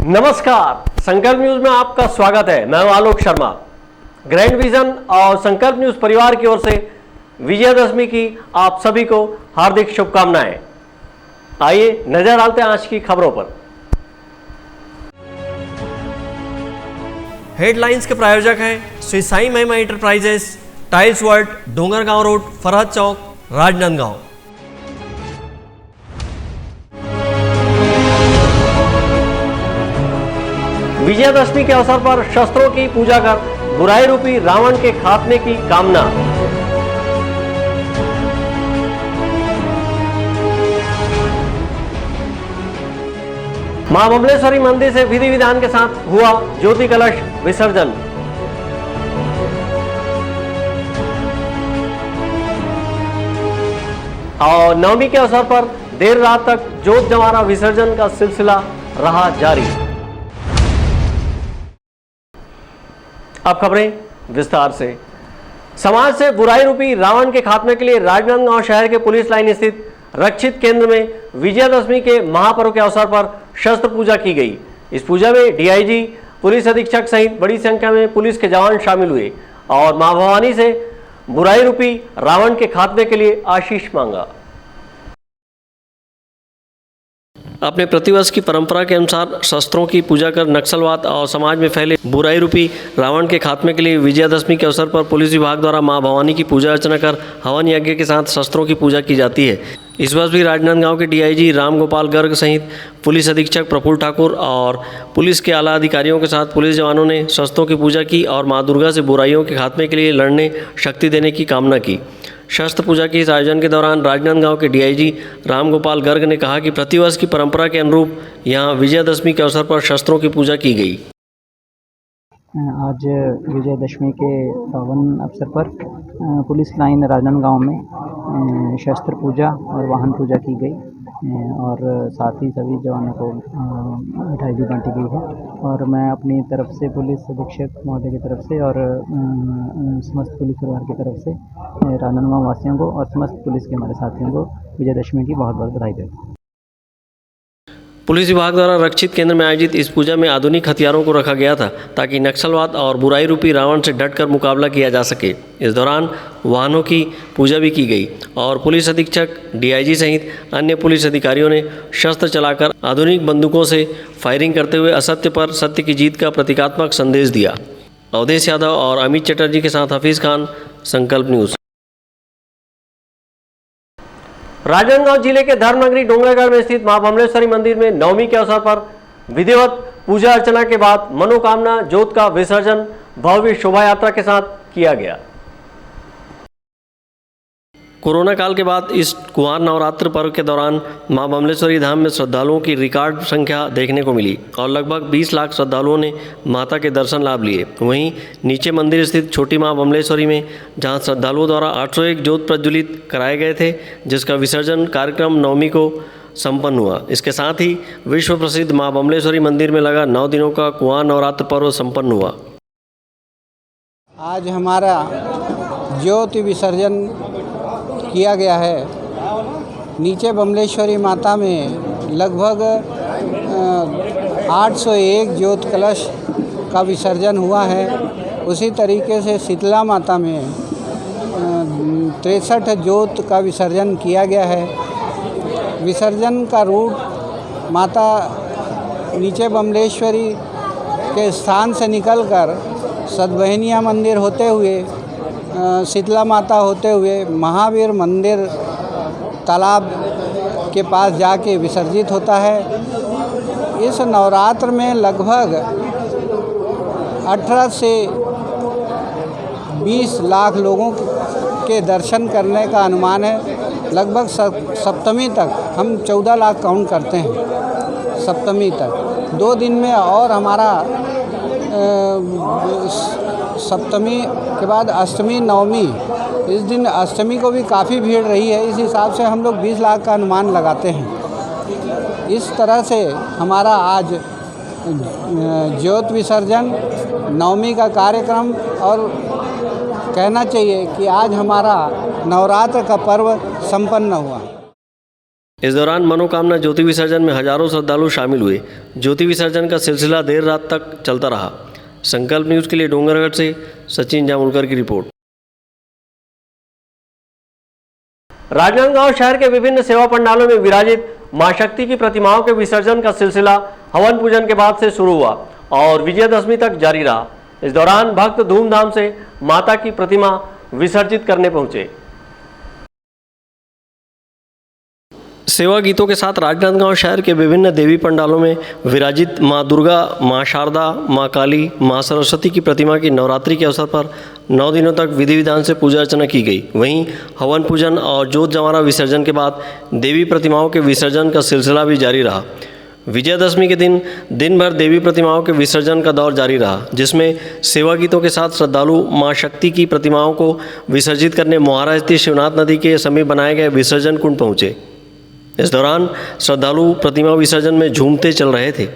नमस्कार, संकल्प न्यूज में आपका स्वागत है। मैं हूं आलोक शर्मा। ग्रैंड विजन और संकल्प न्यूज परिवार की ओर से विजयादशमी की आप सभी को हार्दिक शुभकामनाएं। आइए नजर डालते हैं आज की खबरों पर। हेडलाइंस के प्रायोजक हैं Shri Sai Mahima enterprises, tiles world, Dongargaon road, Farhad chowk, Rajnandgaon. Vijayadashami के अवसर पर शस्त्रों की पूजा कर बुराई रूपी रावण के खात्मे की कामना। मां बमलेश्वरी मंदिर से विधि विधान के साथ हुआ ज्योति कलश विसर्जन। और नवमी के अवसर पर देर रात तक जोत जमाना विसर्जन का सिलसिला रहा जारी। अब खबरें विस्तार से। समाज से बुराई रूपी रावण के खात्मे के लिए राजनांदगांव शहर के पुलिस लाइन स्थित रक्षित केंद्र में विजयादशमी के महापर्व के अवसर पर शस्त्र पूजा की गई। इस पूजा में डीआईजी, पुलिस अधीक्षक सहित बड़ी संख्या में पुलिस के जवान शामिल हुए और मां भवानी से बुराई रूपी रावण के खात्मे के लिए आशीष मांगा। अपने प्रतिवर्ष की परंपरा के अनुसार शस्त्रों की पूजा कर नक्सलवाद और समाज में फैले बुराई रूपी रावण के खात्मे के लिए विजयादशमी के अवसर पर पुलिस विभाग द्वारा मां भवानी की पूजा अर्चना कर हवन यज्ञ के साथ शस्त्रों की पूजा की जाती है। इस वर्ष भी राजनांदगांव के डीआईजी राम गोपाल गर्ग सहित पुलिस अधीक्षक प्रफुल्ल ठाकुर और पुलिस के आला अधिकारियों के साथ पुलिस जवानों ने शस्त्रों की पूजा की और मां दुर्गा से बुराइयों के खात्मे के लिए लड़ने शक्ति देने की कामना की। शस्त्र पूजा के इस आयोजन के दौरान राजनांदगांव के डीआईजी राम गोपाल गर्ग ने कहा कि प्रतिवर्ष की परंपरा के अनुरूप यहां विजयादशमी के अवसर पर शस्त्रों की पूजा की गई। आज विजयादशमी के पावन अवसर पर पुलिस लाइन राजनांदगांव में शस्त्र पूजा और वाहन पूजा की गई और साथ ही सभी जवानों को मिठाई भी बांटी गई है। और मैं अपनी तरफ से पुलिस अधीक्षक महोदय की तरफ से और समस्त पुलिस परिवार की तरफ से राजनांदगांव वासियों को और समस्त पुलिस के हमारे साथियों को विजयादशमी की बहुत बहुत बधाई देता हूँ। पुलिस विभाग द्वारा रक्षित केंद्र में आयोजित इस पूजा में आधुनिक हथियारों को रखा गया था ताकि नक्सलवाद और बुराई रूपी रावण से डटकर मुकाबला किया जा सके। इस दौरान वाहनों की पूजा भी की गई और पुलिस अधीक्षक, डीआईजी सहित अन्य पुलिस अधिकारियों ने शस्त्र चलाकर आधुनिक बंदूकों से फायरिंग करते हुए असत्य पर सत्य की जीत का प्रतीकात्मक संदेश दिया। अवधेश यादव और अमित चटर्जी के साथ हफीज खान, संकल्प न्यूज। राजनांदगांव जिले के धर्मनगरी डोंगरगढ़ में स्थित मां बमलेश्वरी मंदिर में नवमी के अवसर पर विधिवत पूजा अर्चना के बाद मनोकामना ज्योत का विसर्जन भव्य शोभा यात्रा के साथ किया गया। कोरोना काल के बाद इस कुंवार नवरात्र पर्व के दौरान मां बमलेश्वरी धाम में श्रद्धालुओं की रिकॉर्ड संख्या देखने को मिली और लगभग 20 लाख श्रद्धालुओं ने माता के दर्शन लाभ लिए। वहीं नीचे मंदिर स्थित छोटी मां बमलेश्वरी में जहां श्रद्धालुओं द्वारा 801 ज्योत प्रज्वलित कराए गए थे, जिसका विसर्जन कार्यक्रम नवमी को संपन्न हुआ। इसके साथ ही विश्व प्रसिद्ध मां बमलेश्वरी मंदिर में लगा 9 दिनों का कुंवार नवरात्र पर्व संपन्न हुआ। आज हमारा ज्योति विसर्जन किया गया है। नीचे बमलेश्वरी माता में लगभग 801 ज्योत कलश का विसर्जन हुआ है। उसी तरीके से शीतला माता में 63 ज्योत का विसर्जन किया गया है। विसर्जन का रूट माता नीचे बमलेश्वरी के स्थान से निकलकर सतबहनिया मंदिर होते हुए, शीतला माता होते हुए महावीर मंदिर तालाब के पास जाके विसर्जित होता है। इस नवरात्र में लगभग 18 से 20 लाख लोगों के दर्शन करने का अनुमान है। लगभग सप्तमी तक हम 14 लाख काउंट करते हैं। सप्तमी तक 2 दिन में और हमारा सप्तमी के बाद अष्टमी, नवमी, इस दिन अष्टमी को भी काफ़ी भीड़ रही है। इस हिसाब से हम लोग 20 लाख का अनुमान लगाते हैं। इस तरह से हमारा आज ज्योत विसर्जन, नवमी का कार्यक्रम और कहना चाहिए कि आज हमारा नवरात्र का पर्व संपन्न हुआ। इस दौरान मनोकामना ज्योति विसर्जन में हजारों श्रद्धालु शामिल हुए। ज्योति विसर्जन का सिलसिला देर रात तक चलता रहा। संकल्प न्यूज़ के लिए डोंगरगढ़ से सचिन जामुलकर की रिपोर्ट। राजनांदगांव शहर के विभिन्न सेवा पंडालों में विराजित मां शक्ति की प्रतिमाओं के विसर्जन का सिलसिला हवन पूजन के बाद से शुरू हुआ और विजयदशमी तक जारी रहा। इस दौरान भक्त धूमधाम से माता की प्रतिमा विसर्जित करने पहुंचे। सेवा गीतों के साथ राजनांदगांव शहर के विभिन्न देवी पंडालों में विराजित मां दुर्गा, मां शारदा, मां काली, मां सरस्वती की प्रतिमा की नवरात्रि के अवसर पर 9 दिनों तक विधि विधान से पूजा अर्चना की गई। वहीं हवन पूजन और जोत जंवारा विसर्जन के बाद देवी प्रतिमाओं के विसर्जन का सिलसिला भी जारी रहा। विजयदशमी के दिन भर देवी प्रतिमाओं के विसर्जन का दौर जारी रहा, जिसमें सेवा गीतों के साथ श्रद्धालु मां शक्ति की प्रतिमाओं को विसर्जित करने मोहारा स्थित शिवनाथ नदी के समीप बनाए गए विसर्जन कुंड पहुंचे। इस दौरान श्रद्धालु प्रतिमा विसर्जन में झूमते चल रहे थे।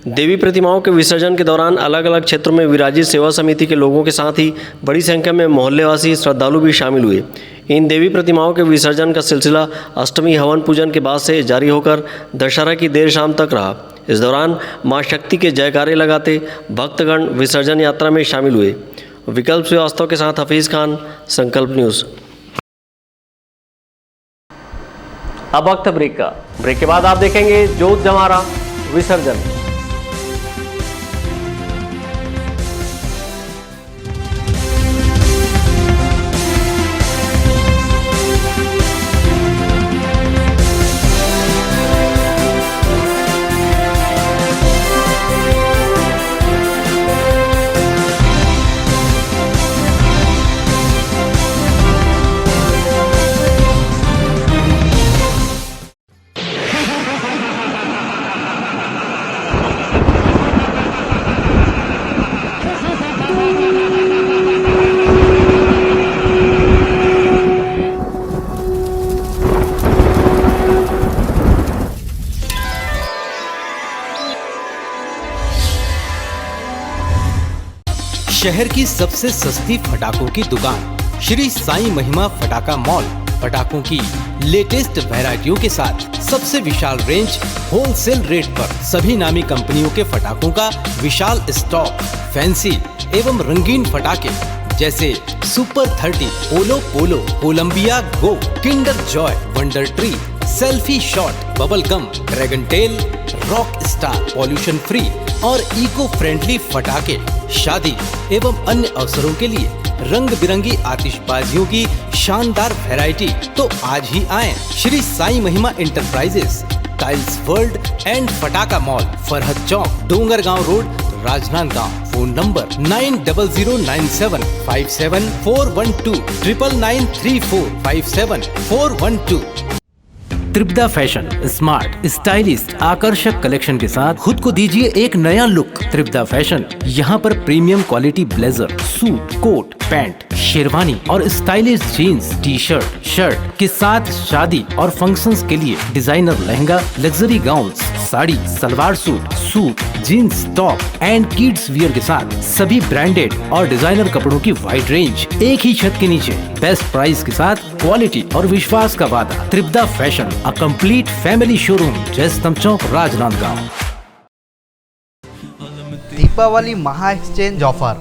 देवी प्रतिमाओं के विसर्जन के दौरान अलग अलग क्षेत्रों में विराजित सेवा समिति के लोगों के साथ ही बड़ी संख्या में मोहल्लेवासी श्रद्धालु भी शामिल हुए। इन देवी प्रतिमाओं के विसर्जन का सिलसिला अष्टमी हवन पूजन के बाद से जारी होकर दशहरा की देर शाम तक रहा। इस दौरान मां शक्ति के जयकारे लगाते भक्तगण विसर्जन यात्रा में शामिल हुए। विकल्प श्रीवास्तव के साथ हफीज़ खान, संकल्प न्यूज़। अब वक्त ब्रेक का। ब्रेक के बाद आप देखेंगे जोत जंवारा विसर्जन। शहर की सबसे सस्ती पटाखों की दुकान श्री साईं महिमा पटाखा मॉल पटाखों की लेटेस्ट वैरायटियों के साथ सबसे विशाल रेंज, होलसेल रेट पर सभी नामी कंपनियों के पटाखों का विशाल स्टॉक, फैंसी एवं रंगीन पटाखे जैसे super 30, Olo Polo, Colombia go, Kinder Joy, wonder tree, selfie shot, bubble gum, dragon tail, rock star, pollution free और इको फ्रेंडली पटाखे शादी एवं अन्य अवसरों के लिए रंग बिरंगी आतिशबाजियों की शानदार वैरायटी। तो आज ही आएं Shri Sai Mahima enterprises, tiles world and पटाखा mall, Farhad chowk, Dongargaon road, Rajnandgaon. Phone number 900097574129 9934574112। Tripada fashion smart, stylish, आकर्षक कलेक्शन के साथ खुद को दीजिए एक नया लुक। त्रिपदा फैशन यहाँ पर premium quality blazer, suit, coat, pant, sherwani और stylish jeans, T shirt, shirt के साथ शादी और फंक्शंस के लिए designer lehenga, luxury gowns, sari, salwar suit, suit, jeans, top and kids wear के साथ सभी ब्रांडेड और डिजाइनर कपड़ों की वाइड रेंज एक ही छत के नीचे, बेस्ट प्राइस के साथ क्वालिटी और विश्वास का वादा। Tripada fashion, a complete family showroom, Jaystambh chowk, Rajnandgaon. Deepawali महा एक्सचेंज ऑफर,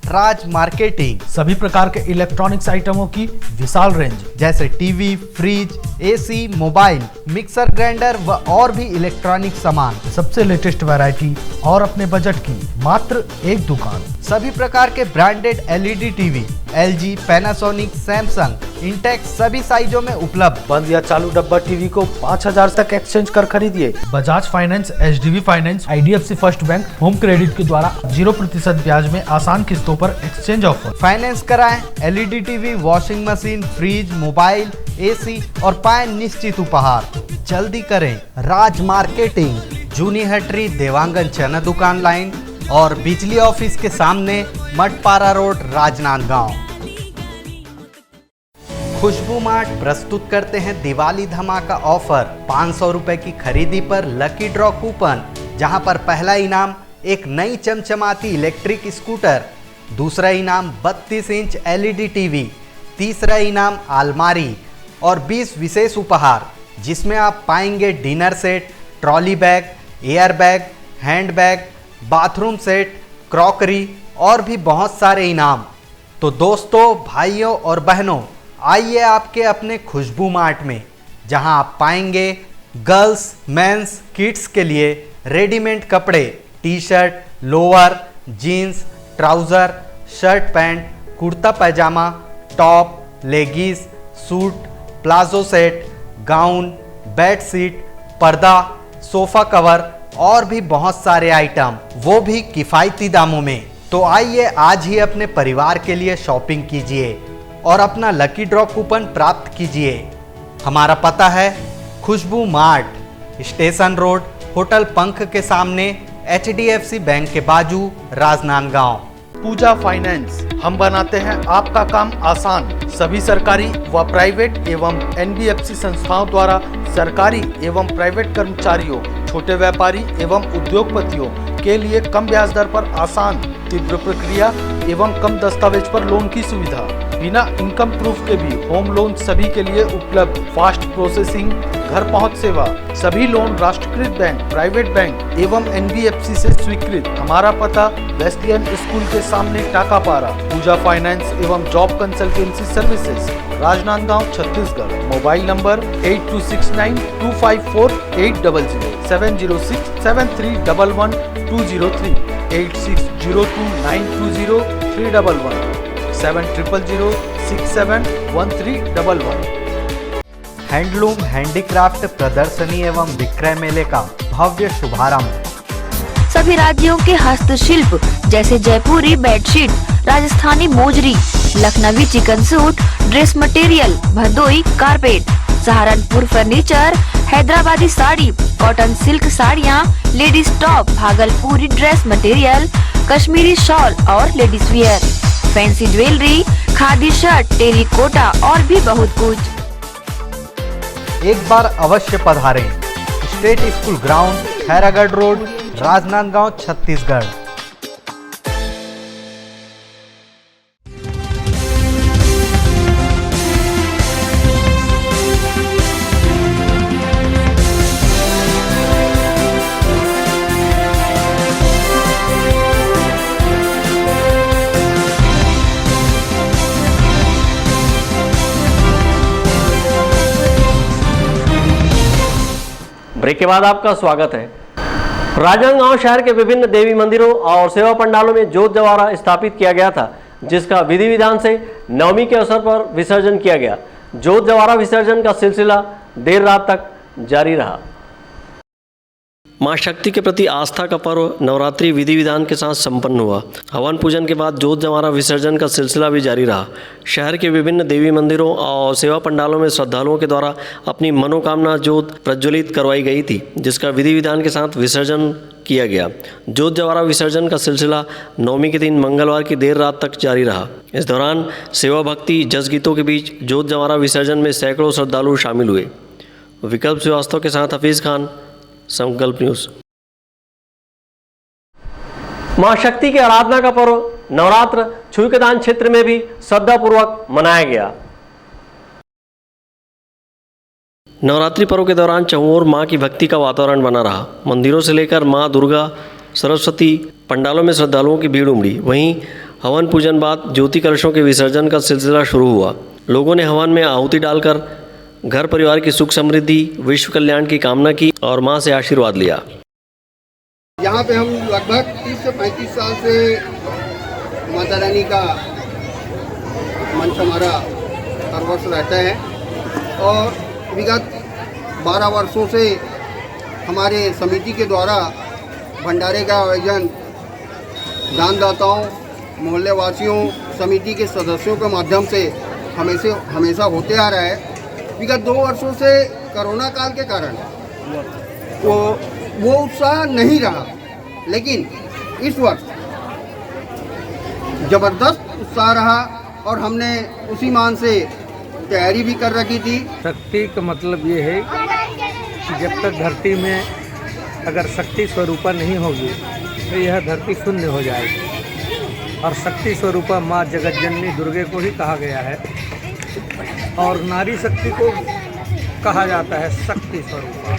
राज मार्केटिंग, सभी प्रकार के इलेक्ट्रॉनिक्स आइटमों की विशाल रेंज जैसे TV, fridge, AC, mobile, mixer grinder व और भी इलेक्ट्रॉनिक सामान, सबसे लेटेस्ट वैरायटी और अपने बजट की मात्र एक दुकान। सभी प्रकार के branded LED TV LG, Panasonic, Samsung, Intex सभी साइजों में उपलब्ध। बंद या चालू डब्बा टीवी को 5000 तक एक्सचेंज कर खरीदिए। Bajaj finance, HDB finance, IDFC first bank, home credit के द्वारा 0% ब्याज में आसान किस्तों पर एक्सचेंज ऑफर। फाइनेंस कराएं LED TV, washing machine, fridge, mobile, AC और पाएं निश्चित उपहार। जल्दी करें। राज मार्केटिंग, जूनी हटरी, देवांगन चना दुकान लाइन और बिजली ऑफिस के सामने, मटपारा रोड, राजनांदगांव। खुशबू मार्ट प्रस्तुत करते हैं दिवाली धमाका ऑफर। 500 रुपए की खरीदी पर लकी ड्रॉ कूपन, जहां पर पहला इनाम एक नई चमचमाती इलेक्ट्रिक स्कूटर, दूसरा इनाम 32 इंच एलईडी टीवी, तीसरा इनाम अलमारी और 20 विशेष उपहार, जिसमें आप पाएंगे dinner set, trolley bag, air bag, hand bag, bathroom set, crockery और भी बहुत सारे इनाम। तो दोस्तों, भाइयों और बहनों, आइए आपके अपने खुशबू मार्ट में, जहां आप पाएंगे गर्ल्स, मेंस, किड्स के लिए रेडीमेड कपड़े, T shirt, lower, jeans, trouser, shirt pant, kurta pyjama, top, leggings, suit, palazzo set, gown, bed sheet, पर्दा, सोफ़ा कवर और भी बहुत सारे आइटम, वो भी किफ़ायती दामों में। तो आइए आज ही अपने परिवार के लिए शॉपिंग कीजिए और अपना लकी ड्रॉ कूपन प्राप्त कीजिए। हमारा पता है खुशबू मार्ट, स्टेशन रोड, होटल पंख के सामने, HDFC बैंक के बाजू, राजनांदगांव। पूजा फाइनेंस, हम बनाते हैं आपका काम आसान। सभी सरकारी व प्राइवेट एवं NBFC संस्थाओं द्वारा सरकारी एवं प्राइवेट कर्मचारियों, छोटे व्यापारी एवं उद्योगपतियों के लिए कम ब्याज दर पर आसान, तीव्र प्रक्रिया एवं कम दस्तावेज पर लोन की सुविधा। बिना इनकम प्रूफ के भी होम लोन सभी के लिए उपलब्ध। फास्ट प्रोसेसिंग, घर पहुंच सेवा, सभी लोन राष्ट्रीयकृत बैंक, प्राइवेट बैंक एवं NBFC से स्वीकृत। हमारा पता वेस्लियन स्कूल के सामने, टाकापारा। पूजा फाइनेंस एवं job consultancy services, Rajnandgaon, Chhattisgarh. Mobile number 8269254800, 70673111203, 8602920311, 7000671311। Handloom handicraft प्रदर्शनी एवं विक्रय मेले का भव्य शुभारंभ। सभी राज्यों के हस्तशिल्प जैसे Jaipuri bedsheet, Rajasthani mojari, Lucknowi chikan suit, dress material, Bhadohi carpet, Saharanpur furniture, Hyderabadi sari, cotton silk साड़ियाँ, ladies top, Bhagalpuri dress material, Kashmiri shawl और ladies wear, fancy jewellery, khadi shirt, terracotta और भी बहुत कुछ। एक बार अवश्य पधारें। State school ground, Khairagarh road, Rajnandgaon, Chhattisgarh. Break के बाद आपका स्वागत है। राजनांदगांव शहर के विभिन्न देवी मंदिरों और सेवा पंडालों में जोत जवारा स्थापित किया गया था, जिसका विधि विधान से नवमी के अवसर पर विसर्जन किया गया। जोत जवारा विसर्जन का सिलसिला देर रात तक जारी रहा। मां शक्ति के प्रति आस्था का पर्व नवरात्रि विधि विधान के साथ संपन्न हुआ। हवन पूजन के बाद जोत जवारा विसर्जन का सिलसिला भी जारी रहा। शहर के विभिन्न देवी मंदिरों और सेवा पंडालों में श्रद्धालुओं के द्वारा अपनी मनोकामना जोत प्रज्वलित करवाई गई थी, जिसका विधि विधान के साथ विसर्जन किया गया। जोत जवारा विसर्जन का सिलसिला नवमी के दिन मंगलवार की देर रात तक जारी रहा। इस दौरान सेवा भक्ति जस गीतों के बीच जोत जवारा विसर्जन में सैकड़ों श्रद्धालु शामिल हुए। विकल्प श्रीवास्तव के साथ हफीज खान, संकल्प न्यूज। मां शक्ति की आराधना का पर्व नवरात्र छुईकेदान क्षेत्र में भी श्रद्धापूर्वक मनाया गया। नवरात्रि पर्व के दौरान चहुओर मां की भक्ति का वातावरण बना रहा। मंदिरों से लेकर मां दुर्गा, सरस्वती पंडालों में श्रद्धालुओं की भीड़ उमड़ी। वहीं हवन पूजन बाद ज्योति कलशों के विसर्जन का सिलसिला शुरू हुआ। लोगों ने हवन में आहुति डालकर घर परिवार की सुख समृद्धि, विश्व कल्याण की कामना की और मां से आशीर्वाद लिया। यहाँ पे हम लगभग 30 से 35 साल से माता रानी का मंच हमारा हर वर्ष रहता है और विगत 12 वर्षों से हमारे समिति के द्वारा भंडारे का आयोजन दानदाताओं, मोहल्ले वासियों, समिति के सदस्यों के माध्यम से हमेशा होते आ रहा है। विगत 2 वर्षों से कोरोना काल के कारण वो उत्साह नहीं रहा, लेकिन इस वर्ष ज़बरदस्त उत्साह रहा और हमने उसी मान से तैयारी भी कर रखी थी। शक्ति का मतलब ये है कि जब तक धरती में अगर शक्ति स्वरूपा नहीं होगी तो यह धरती शून्य हो जाएगी। और शक्ति स्वरूपा माँ जगतजननी दुर्गे को ही कहा गया है और नारी शक्ति को कहा जाता है शक्ति स्वरूपा।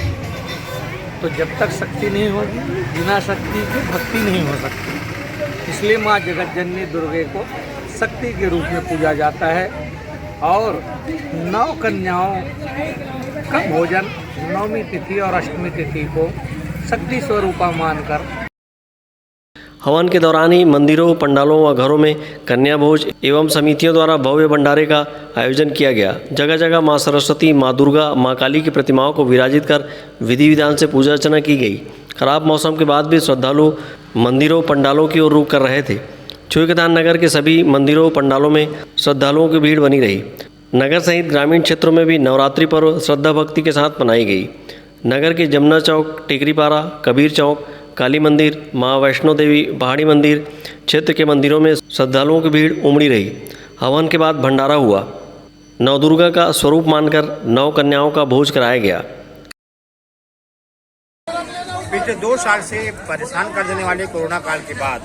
तो जब तक शक्ति नहीं होगी, बिना शक्ति की भक्ति नहीं हो सकती। इसलिए माँ जगतजननी दुर्गे को शक्ति के रूप में पूजा जाता है और 9 कन्याओं का भोजन नवमी तिथि और अष्टमी तिथि को शक्ति स्वरूपा मानकर। हवन के दौरान ही मंदिरों, पंडालों व घरों में कन्या भोज एवं समितियों द्वारा भव्य भंडारे का आयोजन किया गया। जगह जगह मां सरस्वती, मां दुर्गा, मां काली की प्रतिमाओं को विराजित कर विधि विधान से पूजा अर्चना की गई। खराब मौसम के बाद भी श्रद्धालु मंदिरों, पंडालों की ओर रुख कर रहे थे। छुईकतान नगर के सभी मंदिरों, पंडालों में श्रद्धालुओं की भीड़ बनी रही। नगर सहित ग्रामीण क्षेत्रों में भी नवरात्रि पर्व श्रद्धा भक्ति के साथ मनाई गई। नगर के जमुना चौक, टेकरीपारा, कबीर चौक, काली मंदिर, मां वैष्णो देवी, पहाड़ी मंदिर क्षेत्र के मंदिरों में श्रद्धालुओं की भीड़ उमड़ी रही। हवन के बाद भंडारा हुआ। नवदुर्गा का स्वरूप मानकर 9 कन्याओं का भोज कराया गया। पिछले 2 साल से परेशान कर देने वाले कोरोना काल के बाद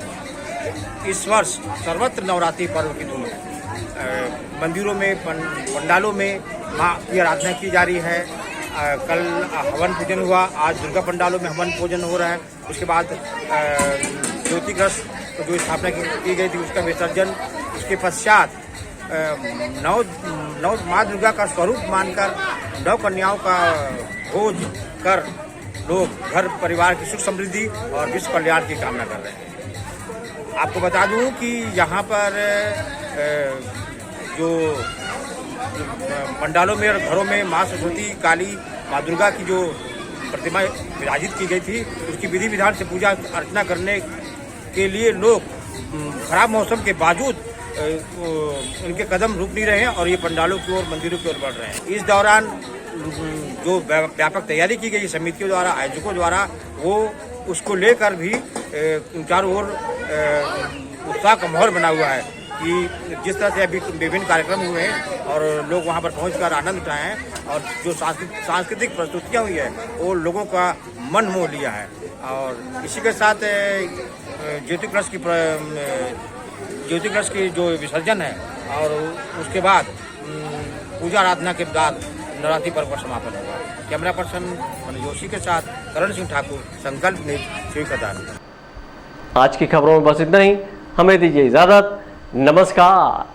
इस वर्ष सर्वत्र नवरात्रि पर्व की धूम है। मंदिरों में, पंडालों में माँ की आराधना की जा रही है। कल हवन पूजन हुआ, आज दुर्गा पंडालों में हवन पूजन हो रहा है। उसके बाद ज्योति कलश जो स्थापना की गई थी उसका विसर्जन। उसके पश्चात नौ माँ दुर्गा का स्वरूप मानकर 9 कन्याओं का भोज कर लोग घर परिवार की सुख समृद्धि और विश्व कल्याण की कामना कर रहे हैं। आपको बता दूं कि यहाँ पर जो पंडालों में और घरों में माँ सरस्वती, काली, माँ दुर्गा की जो प्रतिमा विराजित की गई थी उसकी विधि विधान से पूजा अर्चना करने के लिए लोग खराब मौसम के बावजूद उनके कदम रुक नहीं रहे हैं और ये पंडालों की ओर, मंदिरों की ओर बढ़ रहे हैं। इस दौरान जो व्यापक तैयारी की गई समितियों द्वारा, आयोजकों द्वारा, वो उसको लेकर भी चारों ओर उत्साह का माहौल बना हुआ है कि जिस तरह से अभी विभिन्न कार्यक्रम हुए हैं और लोग वहां पर पहुंचकर आनंद उठाए हैं और जो सांस्कृतिक प्रस्तुतियां हुई है वो लोगों का मन मोह लिया है। और इसी के साथ ज्योति कलश की जो विसर्जन है और उसके बाद पूजा आराधना के बाद नवरात्रि पर्व का समापन होगा। कैमरा पर्सन मनोज जोशी के साथ करण सिंह ठाकुर, संकल्प न्यूज, छुईकतान। आज की खबरों में बस इतना ही। हमें दीजिए इजाजत। नमस्कार।